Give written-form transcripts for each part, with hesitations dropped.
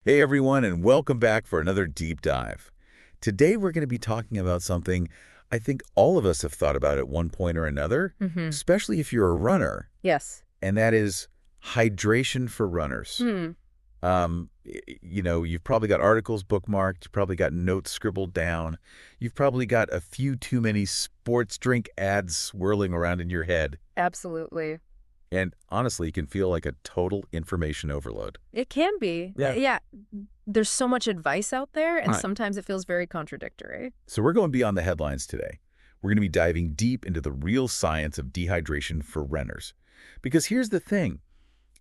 Hey everyone, and welcome back for another deep dive. Today we're going to be talking about something I think all of us have thought about at one point or another, Hmm. especially if you're a runner, Yes. and that is hydration for runners. Hmm. You've probably got articles bookmarked, you've probably got notes scribbled down, you've probably got a few too many sports drink ads swirling around in your head, Absolutely. and honestly, it can feel like a total information overload. It can be. Yeah. Yeah. There's so much advice out there, and Right. sometimes it feels very contradictory. So we're going beyond the headlines today. We're going to be diving deep into the real science of dehydration for runners. Because here's the thing,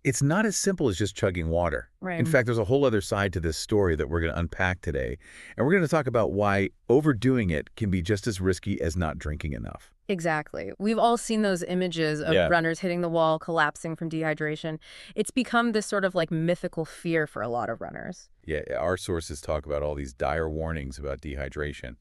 it's not as simple as just chugging water. Right. In fact, there's a whole other side to this story that we're going to unpack today. And we're going to talk about why overdoing it can be just as risky as not drinking enough. Exactly. We've all seen those images of Yeah. runners hitting the wall, collapsing from dehydration. It's become this sort of like mythical fear for a lot of runners. Yeah, our sources talk about all these dire warnings about dehydration.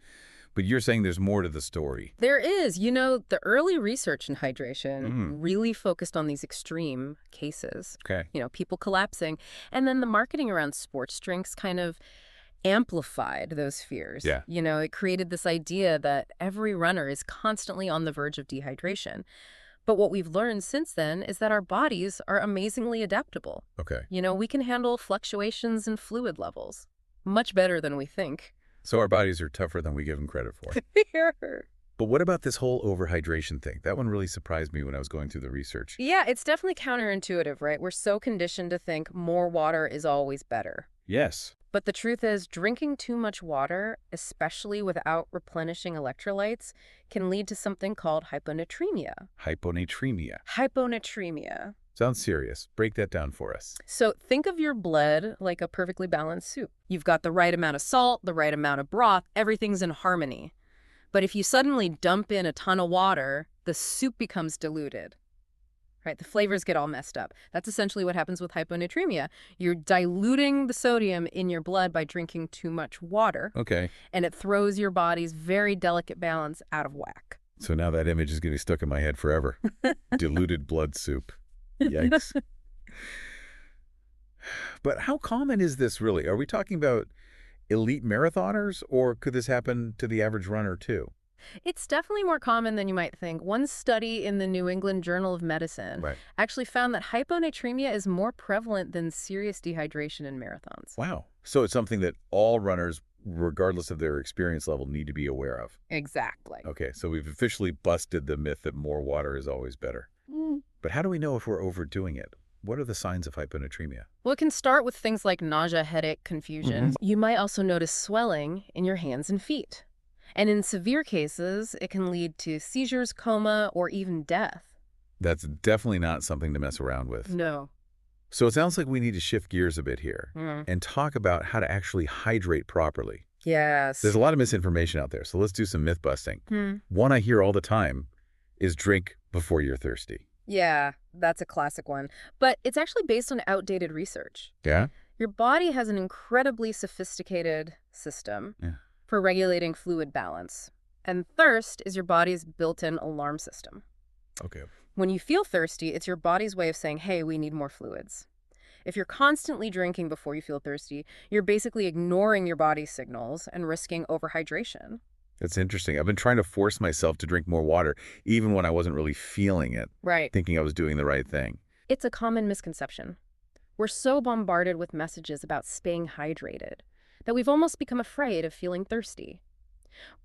But you're saying there's more to the story. There is, the early research in hydration Mm, really focused on these extreme cases, okay. people collapsing. And then the marketing around sports drinks kind of amplified those fears. Yeah. It created this idea that every runner is constantly on the verge of dehydration. But what we've learned since then is that our bodies are amazingly adaptable. Okay. We can handle fluctuations in fluid levels much better than we think. So our bodies are tougher than we give them credit for. But what about this whole overhydration thing? That one really surprised me when I was going through the research. Yeah, it's definitely counterintuitive, right? We're so conditioned to think more water is always better. Yes. But the truth is, drinking too much water, especially without replenishing electrolytes, can lead to something called hyponatremia. Hyponatremia. Hyponatremia. Sounds serious. Break that down for us. So think of your blood like a perfectly balanced soup. You've got the right amount of salt, the right amount of broth, everything's in harmony. But if you suddenly dump in a ton of water, the soup becomes diluted. Right? The flavors get all messed up. That's essentially what happens with hyponatremia. You're diluting the sodium in your blood by drinking too much water, Okay. and it throws your body's very delicate balance out of whack. So now that image is going to be stuck in my head forever. Diluted blood soup. Yikes. But how common is this really? Are we talking about elite marathoners, or could this happen to the average runner too? It's definitely more common than you might think. One study in the New England Journal of Medicine Right. actually found that hyponatremia is more prevalent than serious dehydration in marathons. Wow. So it's something that all runners, regardless of their experience level, need to be aware of. Exactly. Okay, so we've officially busted the myth that more water is always better. Mm. But how do we know if we're overdoing it? What are the signs of hyponatremia? Well, it can start with things like nausea, headache, confusion. You might also notice swelling in your hands and feet. And in severe cases, it can lead to seizures, coma, or even death. That's definitely not something to mess around with. No. So it sounds like we need to shift gears a bit here and talk about how to actually hydrate properly. Yes. There's a lot of misinformation out there, so let's do some myth busting. Hmm. One I hear all the time is drink before you're thirsty. Yeah, that's a classic one. But it's actually based on outdated research. Yeah? Your body has an incredibly sophisticated system Yeah. for regulating fluid balance. And thirst is your body's built-in alarm system. Okay. When you feel thirsty, it's your body's way of saying, hey, we need more fluids. If you're constantly drinking before you feel thirsty, you're basically ignoring your body's signals and risking overhydration. That's interesting. I've been trying to force myself to drink more water, even when I wasn't really feeling it, Right. thinking I was doing the right thing. It's a common misconception. We're so bombarded with messages about staying hydrated that we've almost become afraid of feeling thirsty.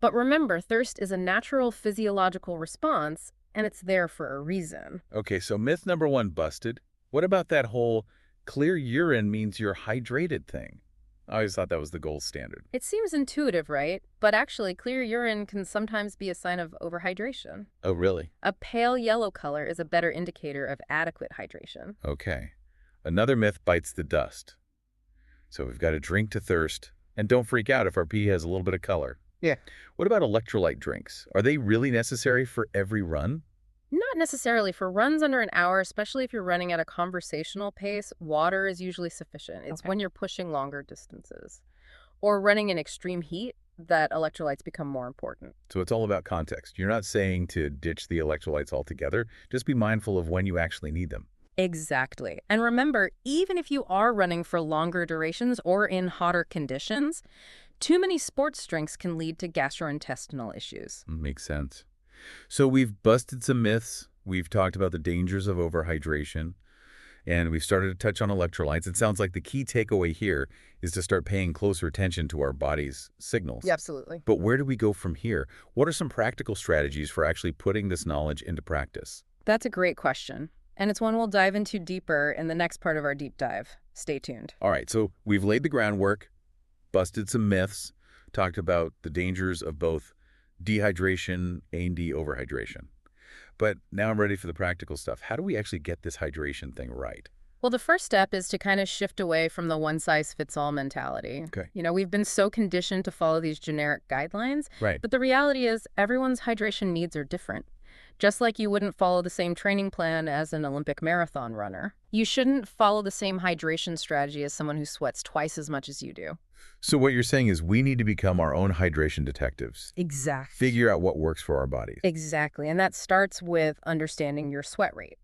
But remember, thirst is a natural physiological response, and it's there for a reason. Okay, so myth number one busted. What about that whole clear urine means you're hydrated thing? I always thought that was the gold standard. It seems intuitive, right? But actually, clear urine can sometimes be a sign of overhydration. Oh, really? A pale yellow color is a better indicator of adequate hydration. Okay. Another myth bites the dust. So we've got to drink to thirst, and don't freak out if our pee has a little bit of color. Yeah. What about electrolyte drinks? Are they really necessary for every run? Not necessarily. For runs under an hour, especially if you're running at a conversational pace, water is usually sufficient. It's when you're pushing longer distances or running in extreme heat that electrolytes become more important. So it's all about context. You're not saying to ditch the electrolytes altogether. Just be mindful of when you actually need them. Exactly. And remember, even if you are running for longer durations or in hotter conditions, too many sports drinks can lead to gastrointestinal issues. Makes sense. So we've busted some myths. We've talked about the dangers of overhydration, and we've started to touch on electrolytes. It sounds like the key takeaway here is to start paying closer attention to our body's signals. Absolutely. But where do we go from here? What are some practical strategies for actually putting this knowledge into practice? That's a great question. And it's one we'll dive into deeper in the next part of our deep dive. Stay tuned. All right, so we've laid the groundwork, busted some myths, talked about the dangers of both dehydration and overhydration. But now I'm ready for the practical stuff. How do we actually get this hydration thing right? Well, the first step is to kind of shift away from the one-size-fits-all mentality. Okay. We've been so conditioned to follow these generic guidelines, Right. but the reality is everyone's hydration needs are different. Just like you wouldn't follow the same training plan as an Olympic marathon runner, you shouldn't follow the same hydration strategy as someone who sweats twice as much as you do. So what you're saying is we need to become our own hydration detectives. Exactly. Figure out what works for our bodies. Exactly. And that starts with understanding your sweat rate.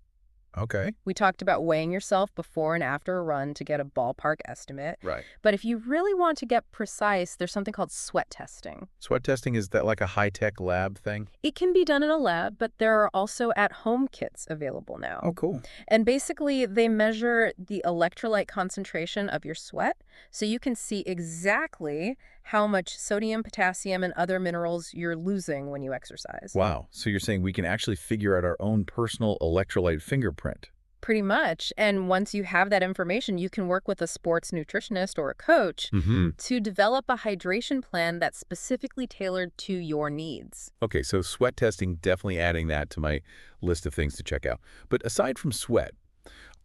Okay. We talked about weighing yourself before and after a run to get a ballpark estimate. Right. But if you really want to get precise, there's something called sweat testing. Sweat testing, is that like a high-tech lab thing? It can be done in a lab, but there are also at-home kits available now. Oh, cool. And basically, they measure the electrolyte concentration of your sweat, so you can see exactly how much sodium, potassium, and other minerals you're losing when you exercise. Wow. So you're saying we can actually figure out our own personal electrolyte fingerprint. Pretty much. And once you have that information, you can work with a sports nutritionist or a coach to develop a hydration plan that's specifically tailored to your needs. Okay, so sweat testing, definitely adding that to my list of things to check out. But aside from sweat,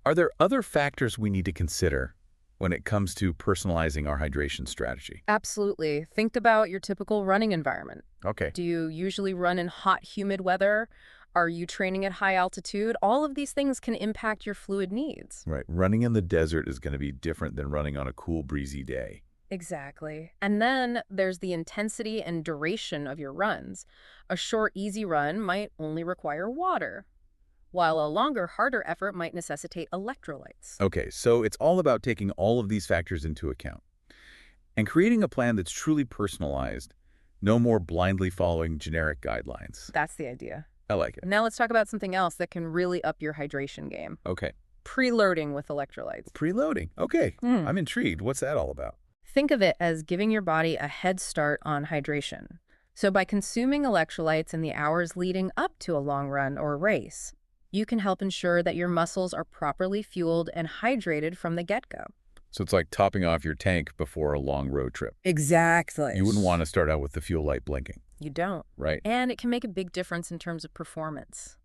are there other factors we need to consider when it comes to personalizing our hydration strategy? Absolutely. Think about your typical running environment. Okay. Do you usually run in hot, humid weather? Are you training at high altitude? All of these things can impact your fluid needs. Right. Running in the desert is going to be different than running on a cool, breezy day. Exactly. And then there's the intensity and duration of your runs. A short, easy run might only require water, while a longer, harder effort might necessitate electrolytes. Okay, so it's all about taking all of these factors into account and creating a plan that's truly personalized, no more blindly following generic guidelines. That's the idea. I like it. Now let's talk about something else that can really up your hydration game. Okay. Preloading with electrolytes. Preloading. Okay. I'm intrigued. What's that all about? Think of it as giving your body a head start on hydration. So by consuming electrolytes in the hours leading up to a long run or race, you can help ensure that your muscles are properly fueled and hydrated from the get-go. So it's like topping off your tank before a long road trip. Exactly. You wouldn't want to start out with the fuel light blinking, You don't. right? And it can make a big difference in terms of performance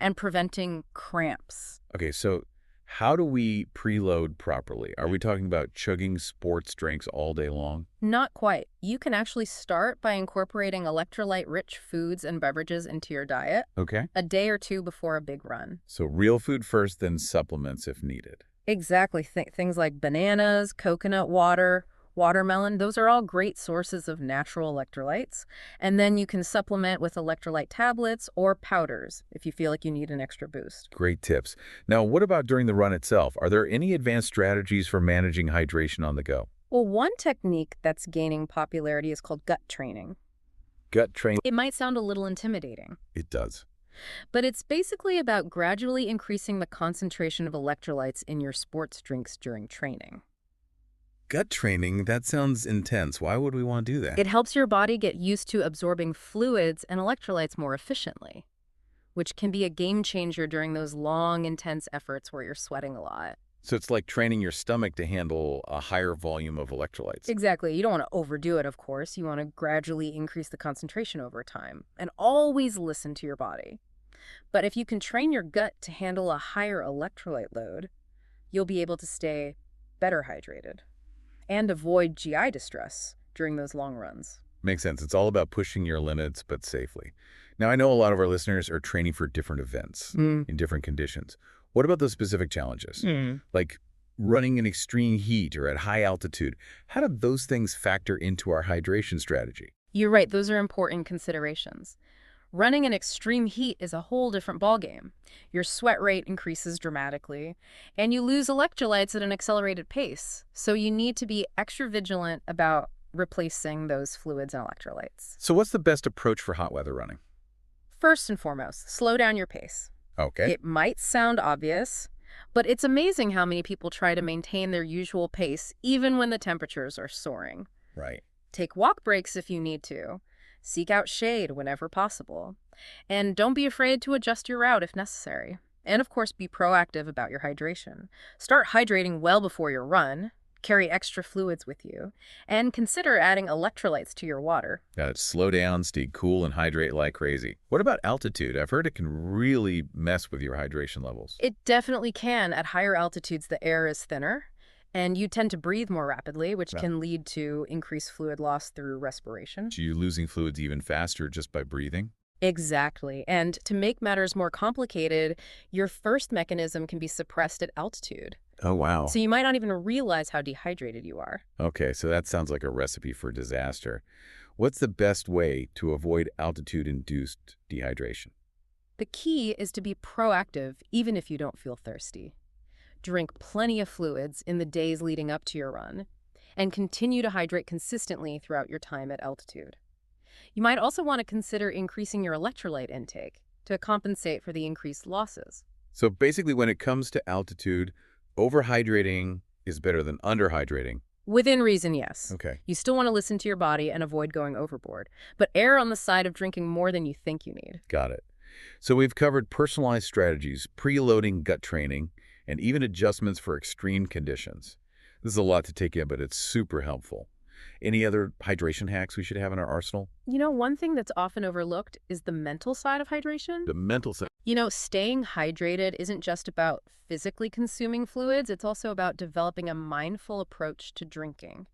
and preventing cramps. Okay, so how do we preload properly? Are we talking about chugging sports drinks all day long? Not quite. You can actually start by incorporating electrolyte-rich foods and beverages into your diet Okay. a day or two before a big run. So real food first, then supplements if needed. Exactly. Things like bananas, coconut water, watermelon, those are all great sources of natural electrolytes. And then you can supplement with electrolyte tablets or powders if you feel like you need an extra boost. Great tips. Now, what about during the run itself? Are there any advanced strategies for managing hydration on the go? Well, one technique that's gaining popularity is called gut training. Gut training? It might sound a little intimidating, It does. but it's basically about gradually increasing the concentration of electrolytes in your sports drinks during training. Gut training? That sounds intense. Why would we want to do that? It helps your body get used to absorbing fluids and electrolytes more efficiently, which can be a game changer during those long, intense efforts where you're sweating a lot. So it's like training your stomach to handle a higher volume of electrolytes. Exactly. You don't want to overdo it, of course. You want to gradually increase the concentration over time and always listen to your body. But if you can train your gut to handle a higher electrolyte load, you'll be able to stay better hydrated and avoid GI distress during those long runs. Makes sense. It's all about pushing your limits, but safely. Now, I know a lot of our listeners are training for different events in different conditions. What about those specific challenges? Like running in extreme heat or at high altitude? How do those things factor into our hydration strategy? You're right. Those are important considerations. Running in extreme heat is a whole different ballgame. Your sweat rate increases dramatically, and you lose electrolytes at an accelerated pace. So you need to be extra vigilant about replacing those fluids and electrolytes. So what's the best approach for hot weather running? First and foremost, slow down your pace. Okay. It might sound obvious, but it's amazing how many people try to maintain their usual pace even when the temperatures are soaring. Right. Take walk breaks if you need to. Seek out shade whenever possible. And don't be afraid to adjust your route if necessary. And of course, be proactive about your hydration. Start hydrating well before your run. Carry extra fluids with you. And consider adding electrolytes to your water. Got it. Slow down, stay cool, and hydrate like crazy. What about altitude? I've heard it can really mess with your hydration levels. It definitely can. At higher altitudes, the air is thinner, and you tend to breathe more rapidly, which Yeah. can lead to increased fluid loss through respiration. So you're losing fluids even faster just by breathing? Exactly. And to make matters more complicated, your first mechanism can be suppressed at altitude. Oh, wow. So you might not even realize how dehydrated you are. Okay, so that sounds like a recipe for disaster. What's the best way to avoid altitude-induced dehydration? The key is to be proactive even if you don't feel thirsty. Drink plenty of fluids in the days leading up to your run, and continue to hydrate consistently throughout your time at altitude. You might also want to consider increasing your electrolyte intake to compensate for the increased losses. So basically, when it comes to altitude, overhydrating is better than underhydrating. Within reason, yes. Okay. You still want to listen to your body and avoid going overboard, but err on the side of drinking more than you think you need. Got it. So we've covered personalized strategies, preloading gut training, and even adjustments for extreme conditions. This is a lot to take in, but it's super helpful. Any other hydration hacks we should have in our arsenal? You know, one thing that's often overlooked is the mental side of hydration. The mental side. You know, staying hydrated isn't just about physically consuming fluids, it's also about developing a mindful approach to drinking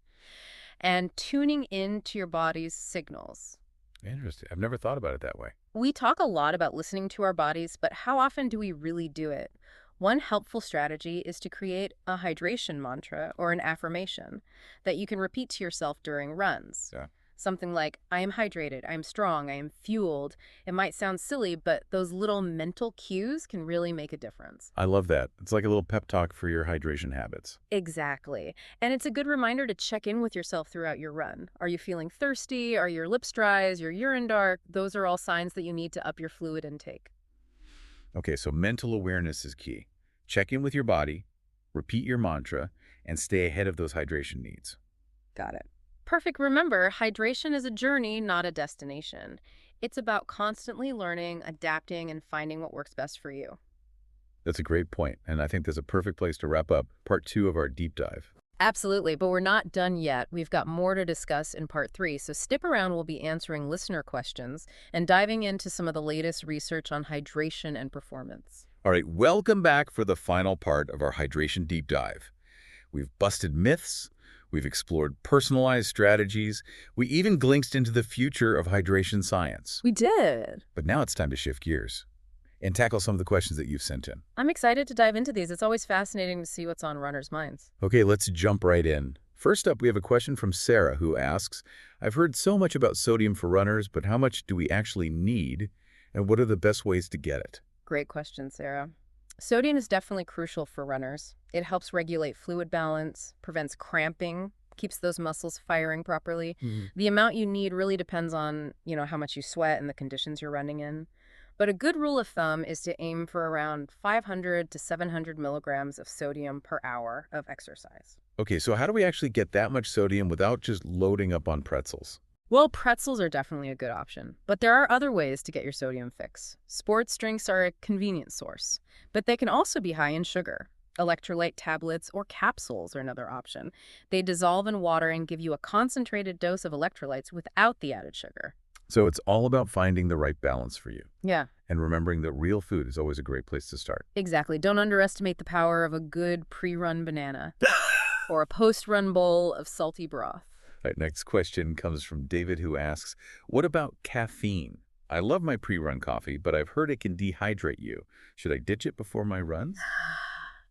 and tuning into your body's signals. Interesting. I've never thought about it that way. We talk a lot about listening to our bodies, but how often do we really do it? One helpful strategy is to create a hydration mantra or an affirmation that you can repeat to yourself during runs. Yeah. Something like, I am hydrated, I am strong, I am fueled. It might sound silly, but those little mental cues can really make a difference. I love that. It's like a little pep talk for your hydration habits. Exactly. And it's a good reminder to check in with yourself throughout your run. Are you feeling thirsty? Are your lips dry? Is your urine dark? Those are all signs that you need to up your fluid intake. Okay, so mental awareness is key. Check in with your body, repeat your mantra, and stay ahead of those hydration needs. Got it. Perfect. Remember, hydration is a journey, not a destination. It's about constantly learning, adapting, and finding what works best for you. That's a great point, and I think that's a perfect place to wrap up part 2 of our deep dive. Absolutely, but we're not done yet. We've got more to discuss in part 3, so stick around. We'll be answering listener questions and diving into some of the latest research on hydration and performance. All right, welcome back for the final part of our hydration deep dive. We've busted myths, we've explored personalized strategies, we even glimpsed into the future of hydration science. We did. But now it's time to shift gears and tackle some of the questions that you've sent in. I'm excited to dive into these. It's always fascinating to see what's on runners' minds. Okay, let's jump right in. First up, we have a question from Sarah who asks, I've heard so much about sodium for runners, but how much do we actually need, and what are the best ways to get it? Great question, Sarah. Sodium is definitely crucial for runners. It helps regulate fluid balance, prevents cramping, keeps those muscles firing properly. The amount you need really depends on, how much you sweat and the conditions you're running in. But a good rule of thumb is to aim for around 500 to 700 milligrams of sodium per hour of exercise. Okay, so how do we actually get that much sodium without just loading up on pretzels? Well, pretzels are definitely a good option, but there are other ways to get your sodium fix. Sports drinks are a convenient source, but they can also be high in sugar. Electrolyte tablets or capsules are another option. They dissolve in water and give you a concentrated dose of electrolytes without the added sugar. So it's all about finding the right balance for you. Yeah, And remembering that real food is always a great place to start. exactly. Don't underestimate the power of a good pre-run banana or a post-run bowl of salty broth. All right, next question comes from David who asks, what about caffeine? I love my pre-run coffee, but I've heard it can dehydrate you. Should I ditch it before my runs?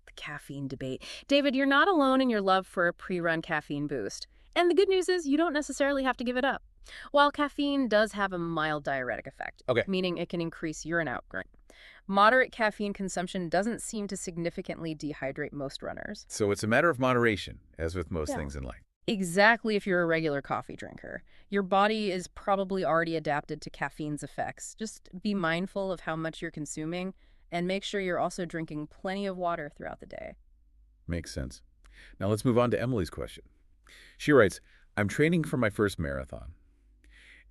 The caffeine debate. David, you're not alone in your love for a pre-run caffeine boost. And the good news is you don't necessarily have to give it up. While caffeine does have a mild diuretic effect, Okay. meaning it can increase urine output, moderate caffeine consumption doesn't seem to significantly dehydrate most runners. So it's a matter of moderation, as with most Yeah. things in life. Exactly if you're a regular coffee drinker. Your body is probably already adapted to caffeine's effects. Just be mindful of how much you're consuming and make sure you're also drinking plenty of water throughout the day. Makes sense. Now let's move on to Emily's question. She writes, I'm training for my first marathon,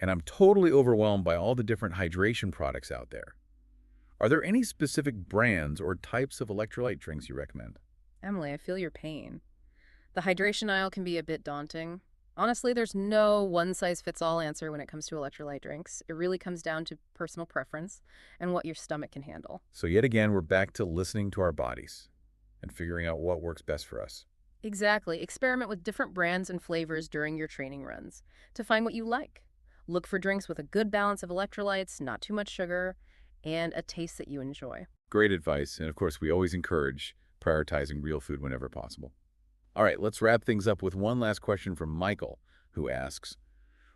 and I'm totally overwhelmed by all the different hydration products out there. Are there any specific brands or types of electrolyte drinks you recommend? Emily, I feel your pain. The hydration aisle can be a bit daunting. Honestly, there's no one-size-fits-all answer when it comes to electrolyte drinks. It really comes down to personal preference and what your stomach can handle. So yet again, we're back to listening to our bodies and figuring out what works best for us. Exactly. Experiment with different brands and flavors during your training runs to find what you like. Look for drinks with a good balance of electrolytes, not too much sugar, and a taste that you enjoy. Great advice, and of course, we always encourage prioritizing real food whenever possible. All right, let's wrap things up with one last question from Michael, who asks,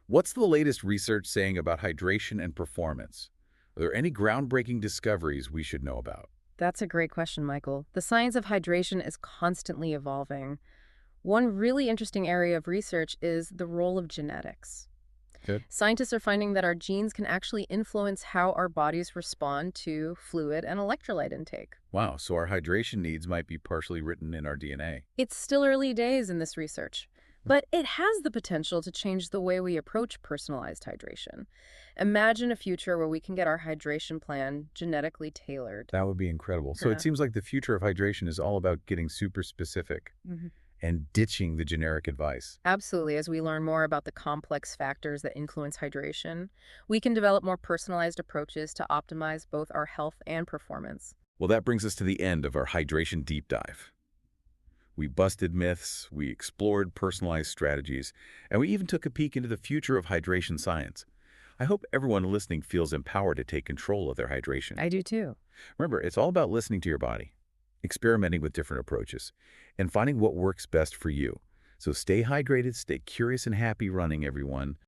what's the latest research saying about hydration and performance? Are there any groundbreaking discoveries we should know about? That's a great question, Michael. The science of hydration is constantly evolving. One really interesting area of research is the role of genetics. Good. Scientists are finding that our genes can actually influence how our bodies respond to fluid and electrolyte intake. Wow, so our hydration needs might be partially written in our DNA. It's still early days in this research, but it has the potential to change the way we approach personalized hydration. Imagine a future where we can get our hydration plan genetically tailored. That would be incredible. So Yeah. it seems like the future of hydration is all about getting super specific and ditching the generic advice. Absolutely. As we learn more about the complex factors that influence hydration, we can develop more personalized approaches to optimize both our health and performance. Well, that brings us to the end of our hydration deep dive. We busted myths, we explored personalized strategies, and we even took a peek into the future of hydration science. I hope everyone listening feels empowered to take control of their hydration. I do too. Remember, it's all about listening to your body, experimenting with different approaches, and finding what works best for you. So stay hydrated, stay curious and happy running, everyone.